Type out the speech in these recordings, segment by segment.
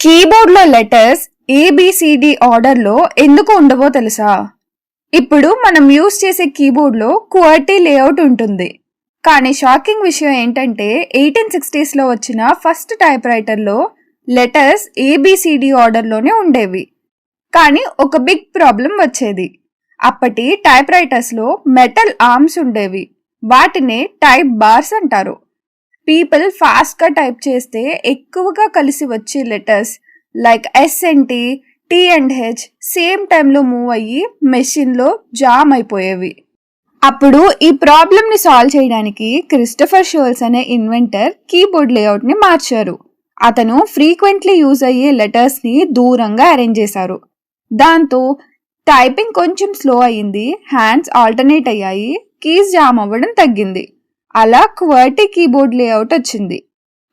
కీబోర్డ్లో letters A B C D ఆర్డర్లో ఎందుకు ఉండవో తెలుసా? ఇప్పుడు మనం యూజ్ చేసే కీబోర్డ్లో QWERTY లేఅవుట్ ఉంటుంది. కానీ షాకింగ్ విషయం ఏంటంటే 1860s వచ్చిన ఫస్ట్ టైప్ రైటర్లో లెటర్స్ ఏబిసిడి ఆర్డర్లోనే ఉండేవి. కానీ ఒక బిగ్ ప్రాబ్లం వచ్చేది. అప్పటి టైప్ రైటర్స్లో మెటల్ ఆర్మ్స్ ఉండేవి. వాటినే టైప్ బార్స్ అంటారు. పీపుల్ ఫాస్ట్గా టైప్ చేస్తే ఎక్కువగా కలిసి వచ్చే letters like S and T and H same టైంలో మూవ్ అయ్యి మెషిన్లో జామ్ అయిపోయేవి. అప్పుడు ఈ ప్రాబ్లమ్ని సాల్వ్ చేయడానికి క్రిస్టఫర్ షోల్స్ అనే ఇన్వెంటర్ కీబోర్డ్ లేఅవుట్ని మార్చారు. అతను ఫ్రీక్వెంట్లీ యూజ్ అయ్యే లెటర్స్ని దూరంగా అరేంజ్ చేశారు. దాంతో టైపింగ్ కొంచెం స్లో అయ్యింది, హ్యాండ్స్ ఆల్టర్నేట్ అయ్యాయి, కీస్ జామ్ అవ్వడం తగ్గింది. అలా QWERTY కీబోర్డ్ లేఅవుట్ వచ్చింది.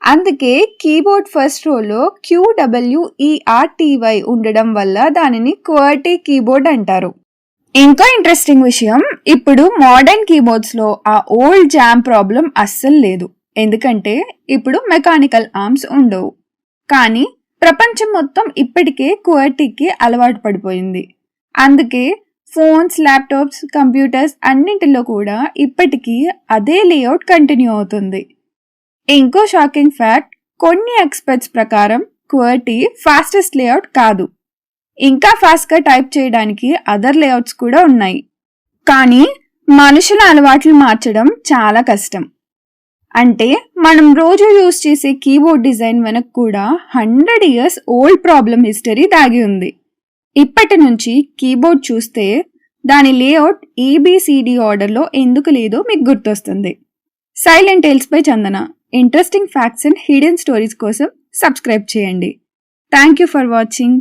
అందుకే కీబోర్డ్ ఫస్ట్ రోలో QWERTY ఉండడం వల్ల దానిని QWERTY కీబోర్డ్ అంటారు. ఇంకో ఇంట్రెస్టింగ్ విషయం, ఇప్పుడు మోడర్న్ కీబోర్డ్స్లో ఆ ఓల్డ్ జామ్ ప్రాబ్లం అస్సలు లేదు. ఎందుకంటే ఇప్పుడు మెకానికల్ ఆర్మ్స్ ఉండవు. కానీ ప్రపంచం మొత్తం ఇప్పటికే QWERTYకి అలవాటు పడిపోయింది. అందుకే ఫోన్స్, ల్యాప్టాప్స్, కంప్యూటర్స్ అన్నింటిలో కూడా ఇప్పటికీ అదే లేఅవుట్ కంటిన్యూ అవుతుంది. ఇంకో షాకింగ్ ఫ్యాక్ట్, కొన్ని ఎక్స్పర్ట్స్ ప్రకారం QWERTY ఫాస్టెస్ట్ లేఅవుట్ కాదు. ఇంకా ఫాస్ట్గా టైప్ చేయడానికి అదర్ లేఅవుట్స్ కూడా ఉన్నాయి. కానీ మనుషుల అలవాట్లు మార్చడం చాలా కష్టం. అంటే మనం రోజు యూజ్ చేసే కీబోర్డ్ డిజైన్ వెనక కూడా 100 years ఓల్డ్ ప్రాబ్లం హిస్టరీ దాగి ఉంది. ఇప్పటి నుంచి కీబోర్డ్ చూస్తే దాని లేఅవుట్ ఏబిసిడి ఆర్డర్లో ఎందుకు లేదో మీకు గుర్తొస్తుంది. Silent tales by Chandana. Interesting facts and hidden stories కోసం సబ్స్క్రైబ్ చేయండి. Thank you for watching.